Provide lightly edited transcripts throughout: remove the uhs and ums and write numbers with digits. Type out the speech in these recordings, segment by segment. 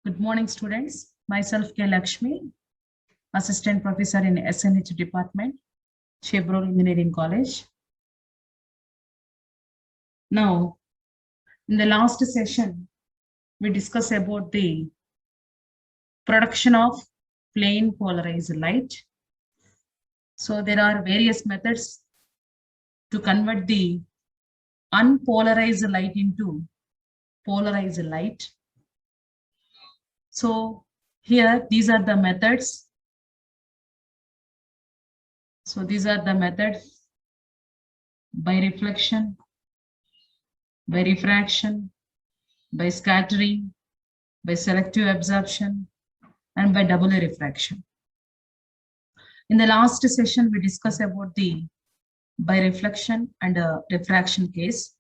Good morning, students. Myself, K. Lakshmi, Assistant Professor in SNH Department, Chevron Engineering College. Now, in the last session, we discussed about the production of plane polarized light. So there are various methods to convert the unpolarized light into polarized light. So here, these are the methods. So these are the methods: by reflection, by refraction, by scattering, by selective absorption, and by double refraction. In the last session, we discussed about the by reflection and refraction case.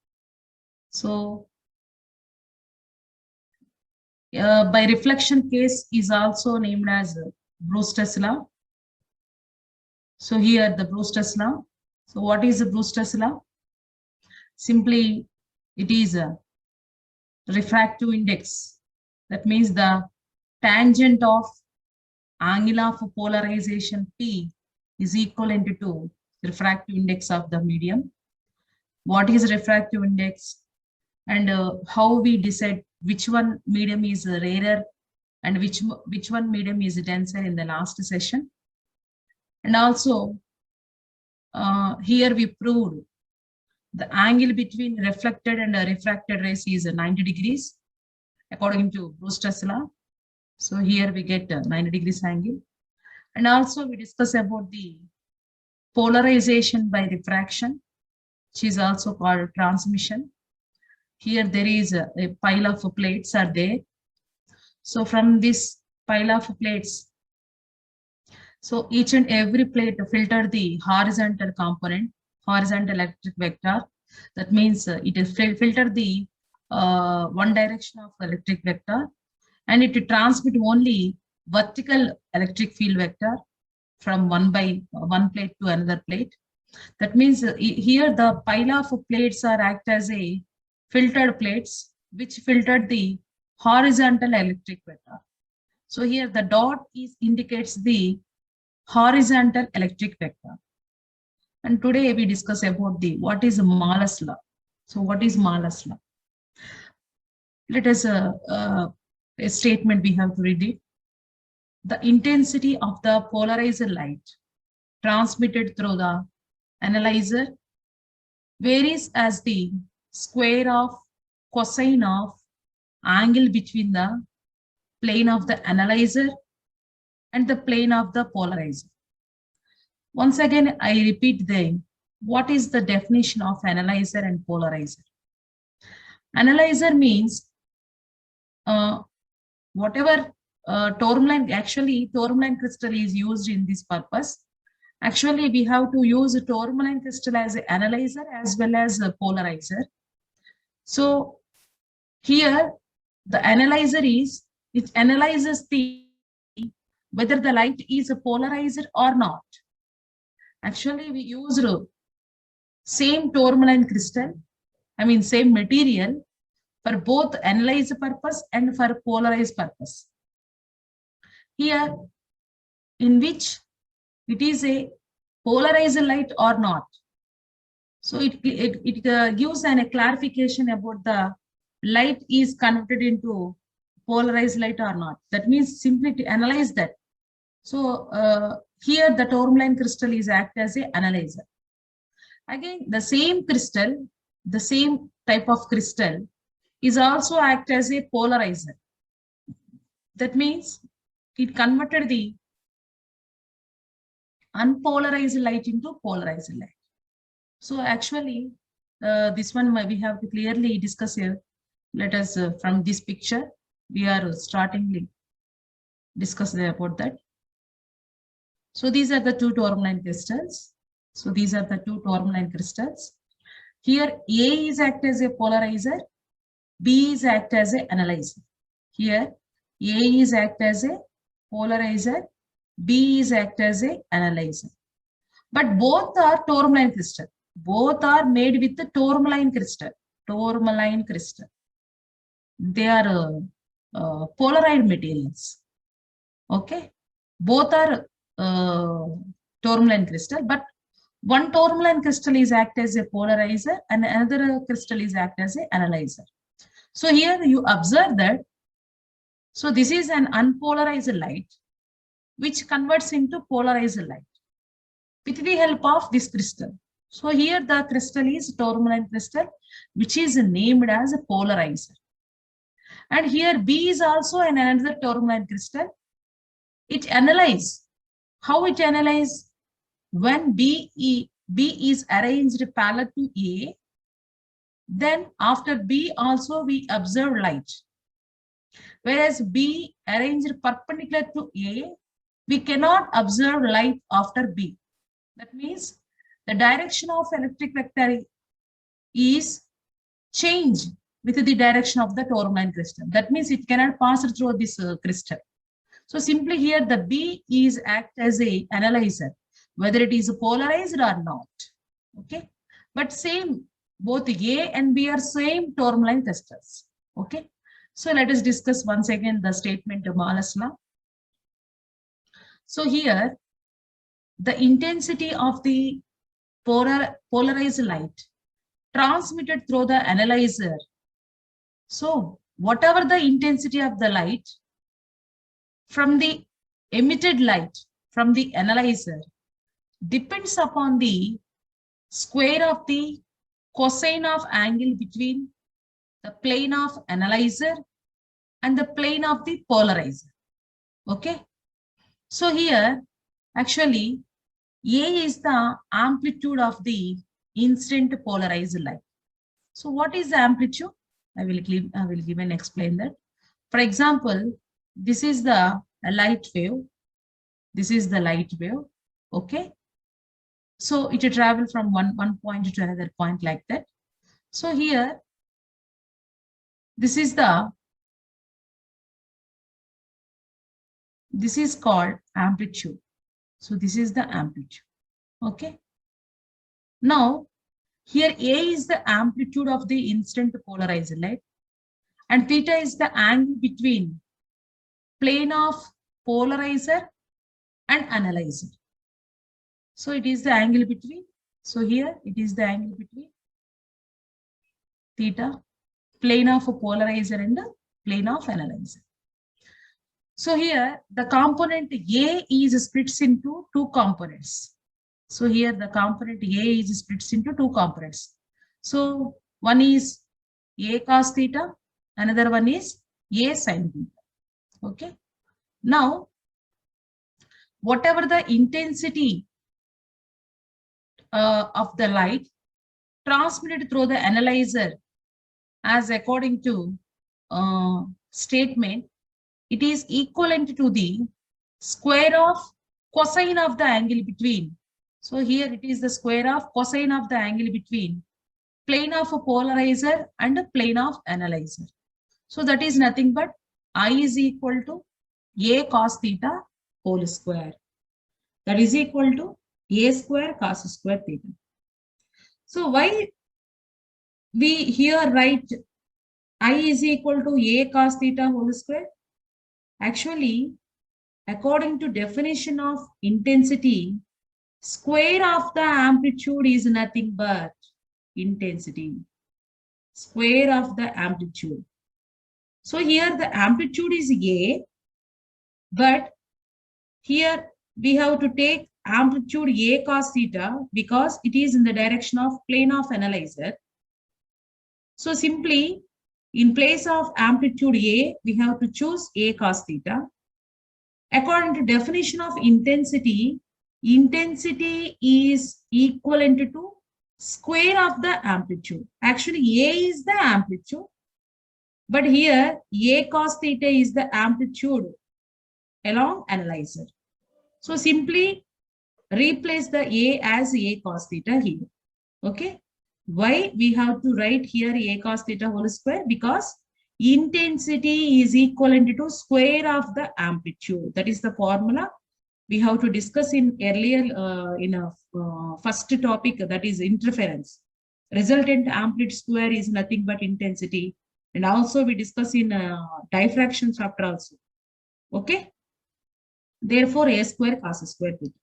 So by reflection case is also named as Brewster's law. So here the Brewster's law. So what is the Brewster's law? Simply, it is a refractive index. That means the tangent of angle of polarization P is equivalent to refractive index of the medium. What is refractive index, and how we decide which one medium is rarer and which one medium is denser in the last session. And also here we proved the angle between reflected and refracted rays is 90 degrees according to Brewster's law. So here we get 90 degrees angle. And also we discuss about the polarization by refraction, which is also called transmission. Here there is a pile of plates are there. So from this pile of plates, so each and every plate filter the horizontal component, horizontal electric vector. That means it is filter the one direction of electric vector, and it transmit only vertical electric field vector from one plate to another plate. That means here the pile of plates are act as a filtered plates which filtered the horizontal electric vector. So here the dot indicates the horizontal electric vector. And today we discuss about the what is Malus law. So what is Malus law? Let us a statement we have to read it. The intensity of the polarized light transmitted through the analyzer varies as the square of cosine of angle between the plane of the analyzer and the plane of the polarizer. Once again, I repeat what is the definition of analyzer and polarizer? Analyzer means whatever tourmaline, actually tourmaline crystal is used in this purpose. Actually, we have to use a tourmaline crystal as an analyzer as well as a polarizer. So here the analyzer is, it analyzes whether the light is a polarizer or not. Actually, we use same tourmaline crystal, same material for both analyze purpose and for polarize purpose. Here, in which it is a polarized light or not. So it gives a clarification about the light is converted into polarized light or not. That means simply to analyze that. So here the tourmaline crystal is act as an analyzer. Again, the same crystal, the same type of crystal is also act as a polarizer. That means it converted the unpolarized light into polarized light. So actually, this one we have to clearly discuss here. Let us from this picture, we are starting discuss about that. So these are the two tourmaline crystals. So these are the two tourmaline crystals. Here A is act as a polarizer, B is act as an analyzer. Here A is act as a polarizer, B is act as an analyzer. But both are tourmaline crystal. Both are made with the tourmaline crystal. Tourmaline crystal. They are polarized materials. Okay, both are tourmaline crystal, but one tourmaline crystal is act as a polarizer and another crystal is act as an analyzer. So here you observe that, so this is an unpolarized light which converts into polarized light with the help of this crystal. So here the crystal is tourmaline crystal, which is named as a polarizer. And here B is also another tourmaline crystal. It analyzes. How it analyzes? When B is arranged parallel to A, then after B also we observe light. Whereas B arranged perpendicular to A, we cannot observe light after B. That means the direction of electric vector is changed with the direction of the tourmaline crystal. That means it cannot pass through this crystal. So simply here the B is act as a analyzer, whether it is polarized or not. Okay, but same, both A and B are same tourmaline crystals. Okay, so let us discuss once again the statement of Malus law. So here the intensity of the polarized light transmitted through the analyzer. So whatever the intensity of the light from the emitted light from the analyzer depends upon the square of the cosine of angle between the plane of analyzer and the plane of the polarizer. Okay, so here actually A is the amplitude of the incident polarized light. So what is the amplitude? I will give and explain that. For example, this is the light wave. This is the light wave. Okay, so it will travel from one point to another point like that. So here, this is called amplitude. So this is the amplitude. Okay, now here A is the amplitude of the instant polarized light and theta is the angle between plane of polarizer and analyzer. So it is the angle between, so here it is the angle between theta, plane of polarizer and the plane of analyzer. So here the component A is split into two components. So here the component A is split into two components. So one is A cos theta, another one is A sin theta. Okay. Now, whatever the intensity of the light transmitted through the analyzer as according to statement, it is equivalent to the square of cosine of the angle between. So here it is the square of cosine of the angle between plane of a polarizer and a plane of analyzer. So that is nothing but I is equal to A cos theta whole square. That is equal to A square cos square theta. So why we here write I is equal to A cos theta whole square? Actually, according to definition of intensity, square of the amplitude is nothing but intensity. Square of the amplitude. So here the amplitude is A, but here we have to take amplitude A cos theta because it is in the direction of plane of analyzer. So simply in place of amplitude A, we have to choose A cos theta. According to definition of intensity, intensity is equivalent to square of the amplitude. Actually, A is the amplitude, but here A cos theta is the amplitude along analyzer. So simply replace the A as A cos theta here. Okay. Why we have to write here A cos theta whole square? Because intensity is equivalent to square of the amplitude. That is the formula we have to discuss in earlier in a first topic, that is interference. Resultant amplitude square is nothing but intensity. And also we discuss in diffraction chapter also. Okay. Therefore, A square cos square theta.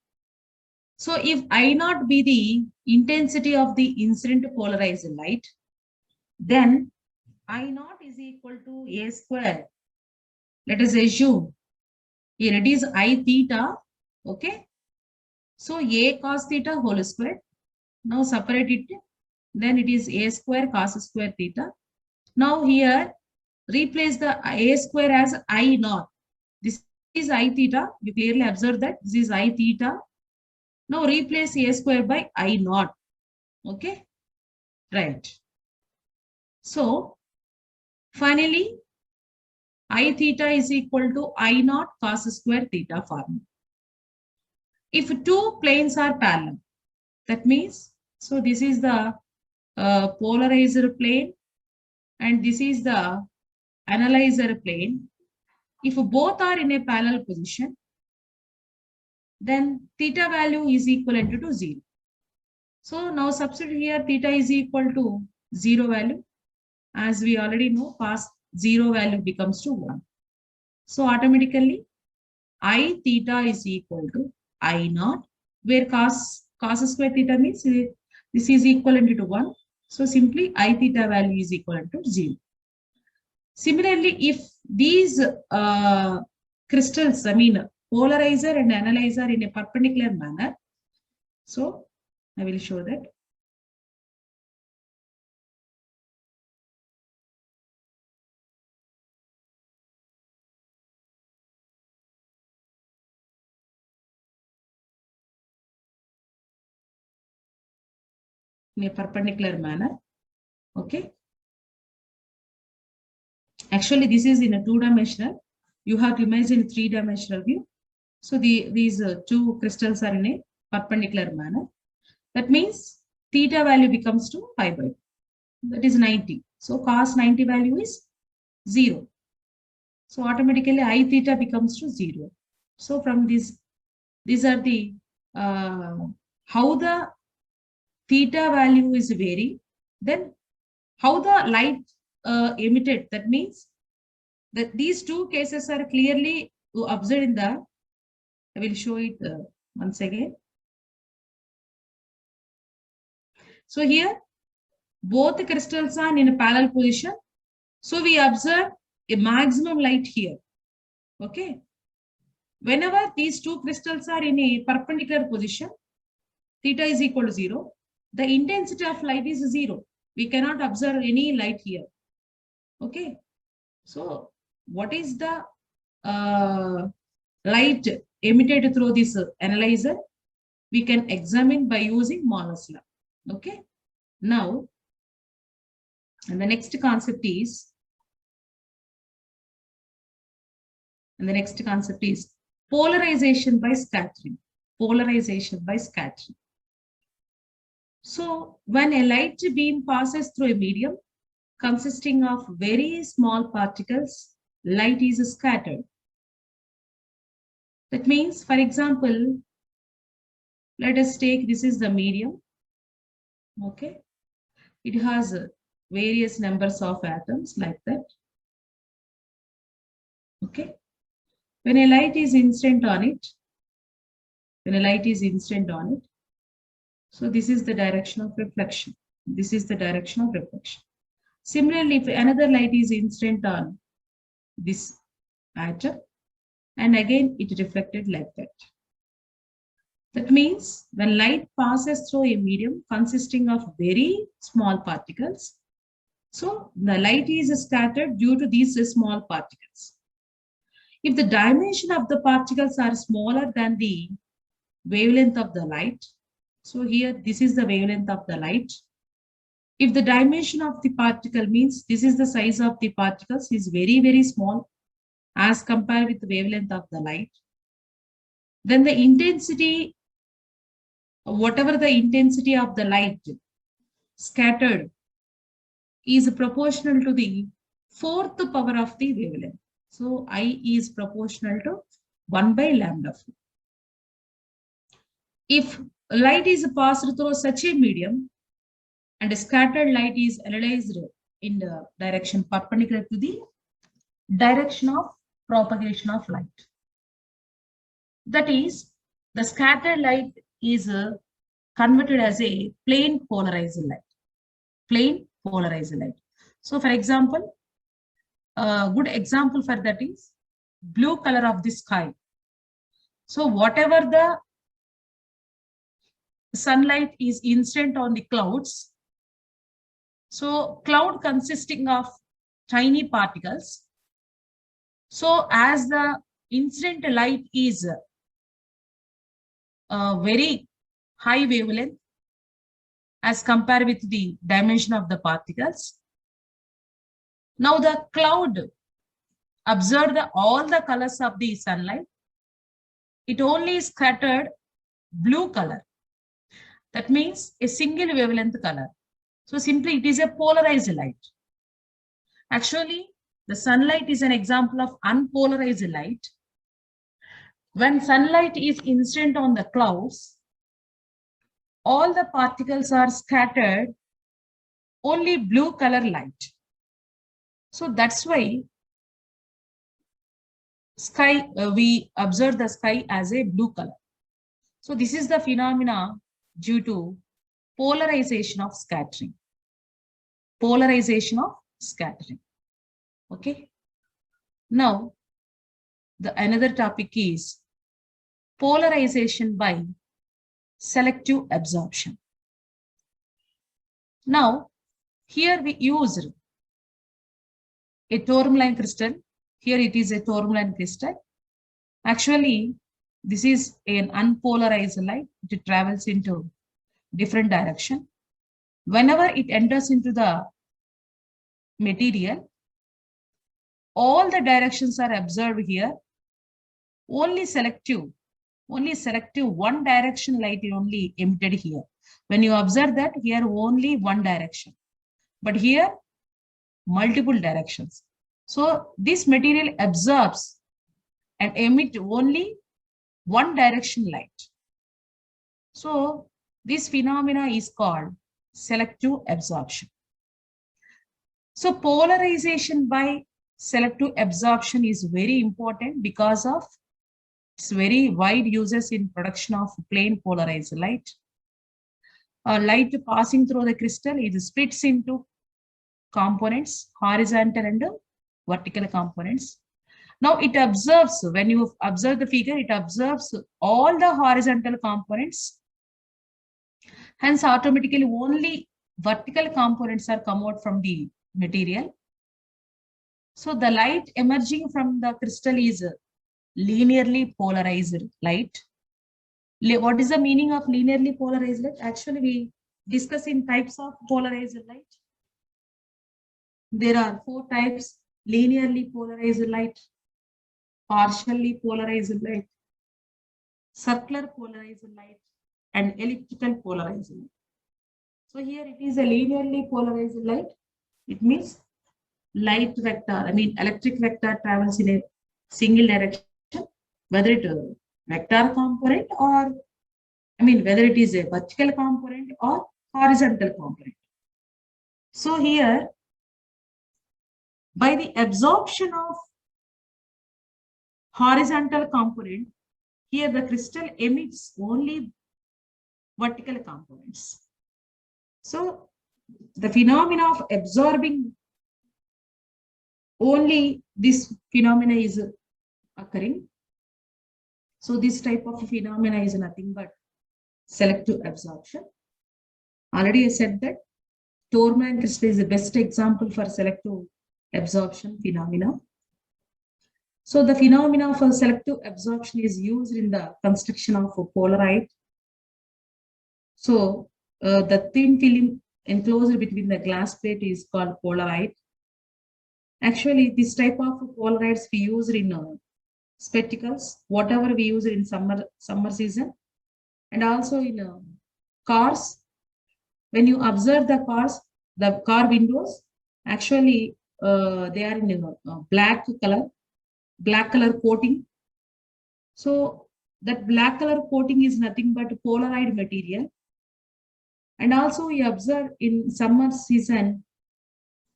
So if I naught be the intensity of the incident polarized light, then I naught is equal to A square. Let us assume here it is I theta. Okay. So A cos theta whole square. Now separate it. Then it is A square cos square theta. Now here replace the A square as I naught. This is I theta. You clearly observe that this is I theta. Now replace A square by I naught. Okay. Right. So finally, I theta is equal to I naught cos square theta formula. If two planes are parallel, that means, so this is the polarizer plane and this is the analyzer plane. If both are in a parallel position, then theta value is equivalent to 0. So now substitute here theta is equal to 0 value. As we already know, cos 0 value becomes to 1. So automatically I theta is equal to I naught, where cos square theta means this is equivalent to 1. So simply I theta value is equivalent to 0. Similarly, if these crystals, I mean polarizer and analyzer in a perpendicular manner, so I will show that. In a perpendicular manner, okay. Actually, this is in a two-dimensional. You have to imagine three-dimensional view. So these two crystals are in a perpendicular manner. That means theta value becomes to pi by 2. That is 90. So cos 90 value is 0. So automatically I theta becomes to 0. So from this, these are the how the theta value is varying. Then how the light emitted. That means that these two cases are clearly observed in the. I will show it once again. So here, both the crystals are in a parallel position. So we observe a maximum light here. Okay. Whenever these two crystals are in a perpendicular position, theta is equal to 0. The intensity of light is 0. We cannot observe any light here. Okay. So what is the light emitted through this analyzer? We can examine by using Morley's law. Okay. Now, and the next concept is, polarization by scattering. Polarization by scattering. So when a light beam passes through a medium consisting of very small particles, light is scattered. That means, for example, let us take, this is the medium. Okay. It has various numbers of atoms like that. Okay. When a light is incident on it, so this is the direction of reflection. This is the direction of reflection. Similarly, if another light is incident on this atom, and again it reflected like that. That means when light passes through a medium consisting of very small particles, so the light is scattered due to these small particles. If the dimension of the particles are smaller than the wavelength of the light, so here this is the wavelength of the light. If the dimension of the particle means this is the size of the particles is very, very small as compared with the wavelength of the light, then the intensity, whatever the intensity of the light scattered is proportional to the fourth power of the wavelength. So I is proportional to 1 by lambda 4. If light is passed through such a medium and scattered light is analyzed in the direction perpendicular to the direction of propagation of light. That is, the scattered light is converted as a plane polarized light. Plane polarized light. So, for example, a good example for that is blue color of the sky. So, whatever the sunlight is incident on the clouds, so cloud consisting of tiny particles. So, as the incident light is very high wavelength as compared with the dimension of the particles. Now the cloud observed all the colors of the sunlight. It only scattered blue color. That means a single wavelength color. So simply it is a polarized light. Actually, the sunlight is an example of unpolarized light. When sunlight is incident on the clouds, all the particles are scattered only blue color light. So that's why sky, we observe the sky as a blue color. So this is the phenomena due to polarization of scattering. Polarization of scattering. Okay. Now, the another topic is polarization by selective absorption. Now, here we used a tourmaline crystal. Here it is a tourmaline crystal. Actually, this is an unpolarized light. It travels into different direction. Whenever it enters into the material, all the directions are observed here. Only selective one direction light is only emitted here. When you observe that, here only one direction, but here multiple directions. So this material absorbs and emit only one direction light. So this phenomena is called selective absorption. So polarization by selective absorption is very important because of its very wide uses in production of plane polarized light. Light passing through the crystal, it splits into components, horizontal and vertical components. Now it observes, when you observe the figure, it observes all the horizontal components. Hence, automatically only vertical components are come out from the material. So the light emerging from the crystal is linearly polarized light. What is the meaning of linearly polarized light? Actually, we discuss in types of polarized light. There are 4 types: linearly polarized light, partially polarized light, circular polarized light, and elliptical polarized light. So here it is a linearly polarized light. It means light vector, electric vector travels in a single direction, whether it is a vector component or, whether it is a vertical component or horizontal component. So here, by the absorption of horizontal component, here the crystal emits only vertical components. So the phenomena of absorbing only this phenomena is occurring. So this type of phenomena is nothing but selective absorption. Already I said that tourmaline crystal is the best example for selective absorption phenomena. So the phenomena of selective absorption is used in the construction of a Polaroid. So the thin film enclosed between the glass plate is called Polaroid. Actually, this type of Polaroids we use in spectacles, whatever we use in summer season, and also in cars. When you observe the cars, the car windows, actually they are in black color coating. So that black color coating is nothing but Polaroid material. And also we observe in summer season,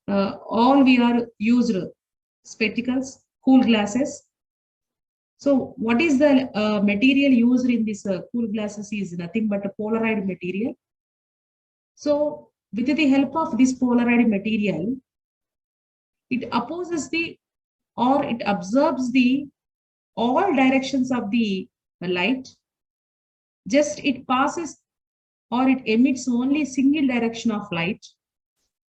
all we are used spectacles, cool glasses. So what is the material used in this cool glasses is nothing but a polarized material. So with the help of this polarized material, it opposes the or it absorbs the all directions of the light. Just it passes or it emits only single direction of light.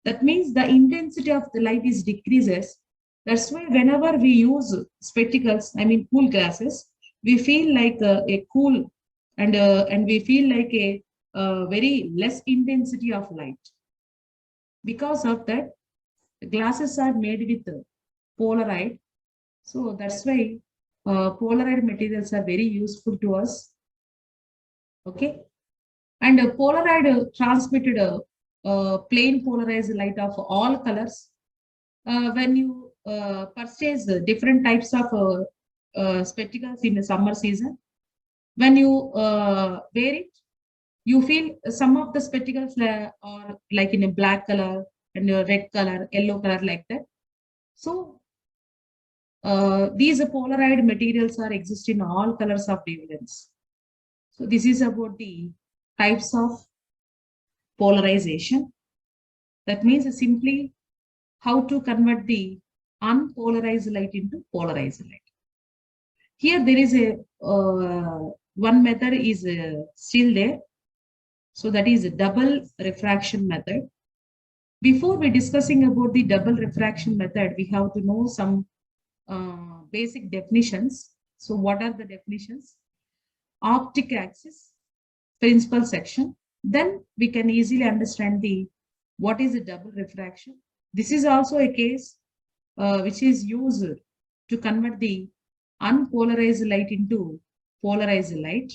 That means the intensity of the light is decreases. That's why whenever we use spectacles, I mean cool glasses, we feel like a cool and we feel like a very less intensity of light. Because of that, the glasses are made with polarized. So that's why polarized materials are very useful to us. Okay. And polarized transmitted plain polarized light of all colors. When you purchase different types of spectacles in the summer season, when you wear it, you feel some of the spectacles are like in a black color and a red color, yellow color like that. So these polarized materials are exist in all colors of wavelengths. So this is about the types of polarization. That means simply how to convert the unpolarized light into polarized light. Here there is a one method is still there. So that is a double refraction method. Before we discussing about the double refraction method, we have to know some basic definitions. So what are the definitions? Optic axis, principal section. Then we can easily understand the what is a double refraction. This is also a case which is used to convert the unpolarized light into polarized light.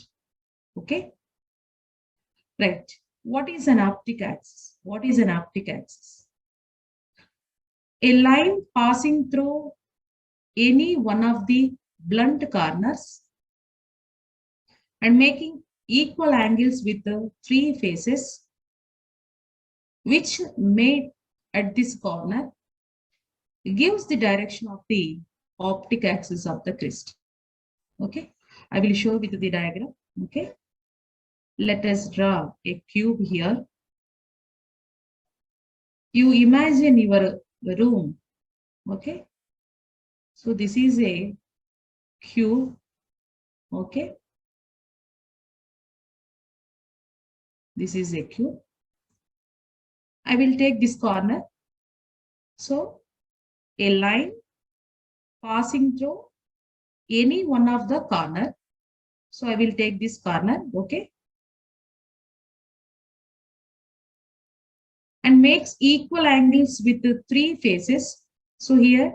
Okay. Right. What is an optic axis? What is an optic axis? A line passing through any one of the blunt corners and making equal angles with the three faces, which made at this corner gives the direction of the optic axis of the crystal. Okay, I will show with the diagram. Okay, let us draw a cube here. You imagine your room. Okay, so this is a cube. Okay, this is a cube. I will take this corner. So a line passing through any one of the corner. So I will take this corner. Okay, and makes equal angles with the three faces. So here,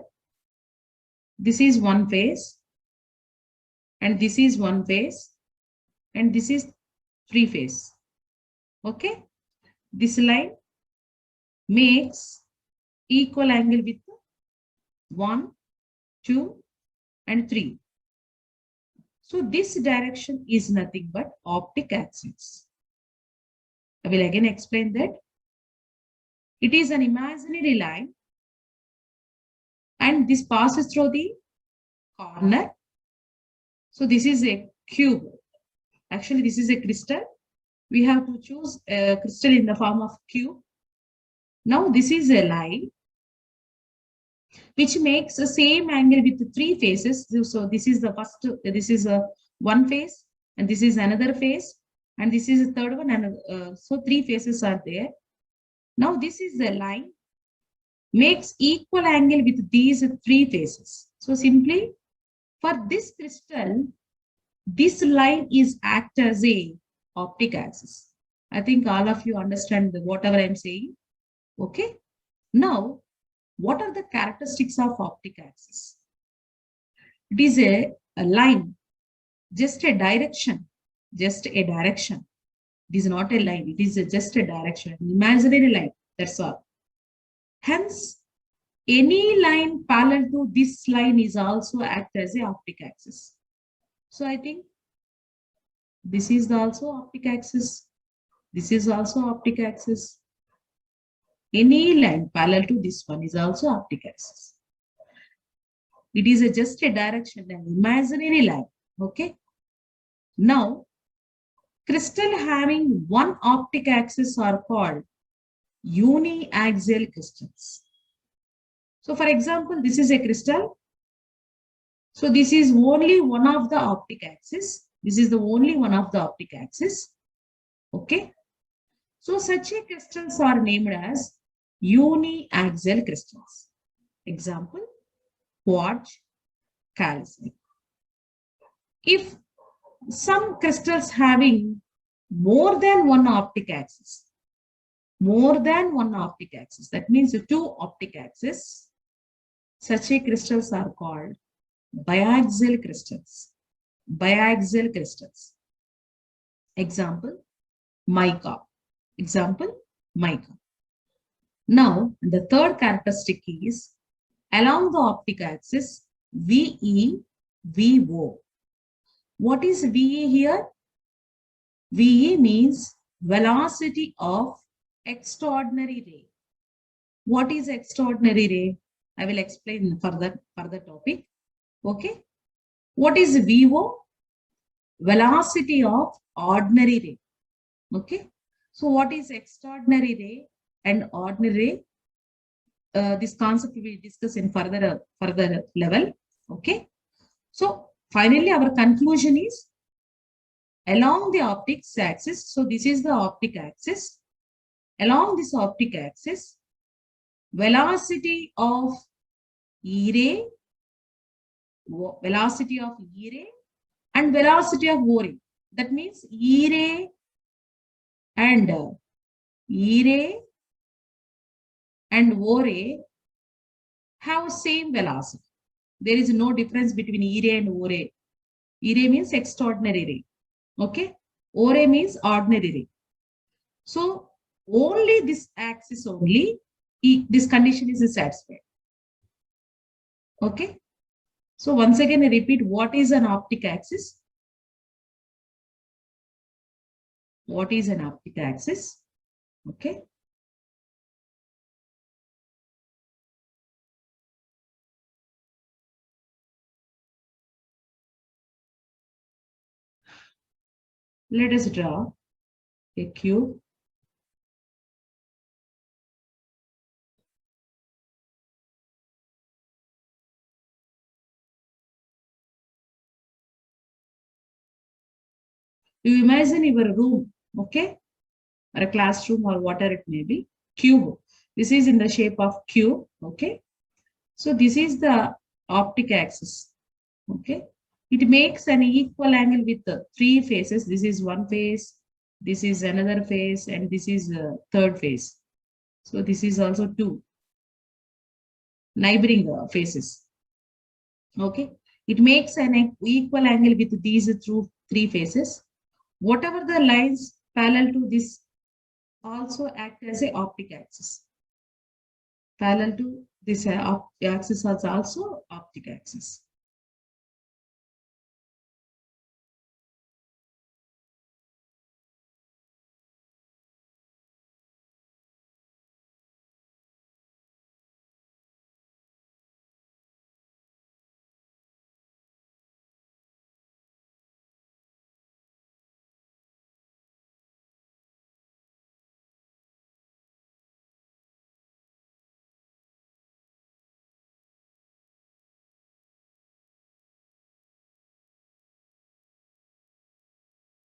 this is one face, and this is one face, and this is three face. Okay, this line makes equal angle with 1, 2, and 3. So this direction is nothing but optic axis. I will again explain that. It is an imaginary line and this passes through the corner. So this is a cube. Actually, this is a crystal. We have to choose a crystal in the form of cube. Now this is a line which makes the same angle with the three faces. So this is the first, this is a one face, and this is another face, and this is the third one, and so three faces are there. Now this is the line makes equal angle with these three faces. So simply for this crystal, this line is act as a optic axis. I think all of you understand whatever I'm saying. Okay. Now, what are the characteristics of optic axis? It is a line, just a direction, just a direction. It is not a line, it is just a direction, an imaginary line, that's all. Hence, any line parallel to this line is also act as a optic axis. So I think this is also optic axis. This is also optic axis. Any line parallel to this one is also optic axis. It is just a direction, an imaginary line. Okay. Now, crystal having one optic axis are called uniaxial crystals. So, for example, this is a crystal. So, this is only one of the optic axis. This is the only one of the optic axis. Okay. So, such a crystals are named as uniaxial crystals. Example, quartz, calcite. If some crystals having more than one optic axis, that means two optic axes, such a crystals are called biaxial crystals. Biaxial crystals. Example, mica. Example, mica. Now, the third characteristic is along the optic axis, VE, VO. What is VE here? VE means velocity of extraordinary ray. What is extraordinary ray? I will explain further topic. Okay. What is VO? Velocity of ordinary ray. Okay. So what is extraordinary ray and ordinary ray? This concept we will discuss in further level. Okay. So finally, our conclusion is along the optics axis. So this is the optic axis. Along this optic axis, velocity of E ray, and velocity of O ray. That means E ray and O ray have same velocity. There is no difference between E ray and O ray. E ray means extraordinary ray. Okay. O ray means ordinary ray. So only this axis only, this condition is satisfied. Okay. So once again, I repeat, what is an optic axis? What is an optic axis? Okay. Let us draw a cube. You imagine your room, okay, or a classroom or whatever it may be, cube. This is in the shape of cube, okay. So this is the optic axis, okay. It makes an equal angle with the three faces. This is one face, this is another face, and this is the third face. So this is also two neighboring faces, okay. It makes an equal angle with these three faces. Whatever the lines parallel to this also act as a optic axis. Parallel to this axis is also optic axis.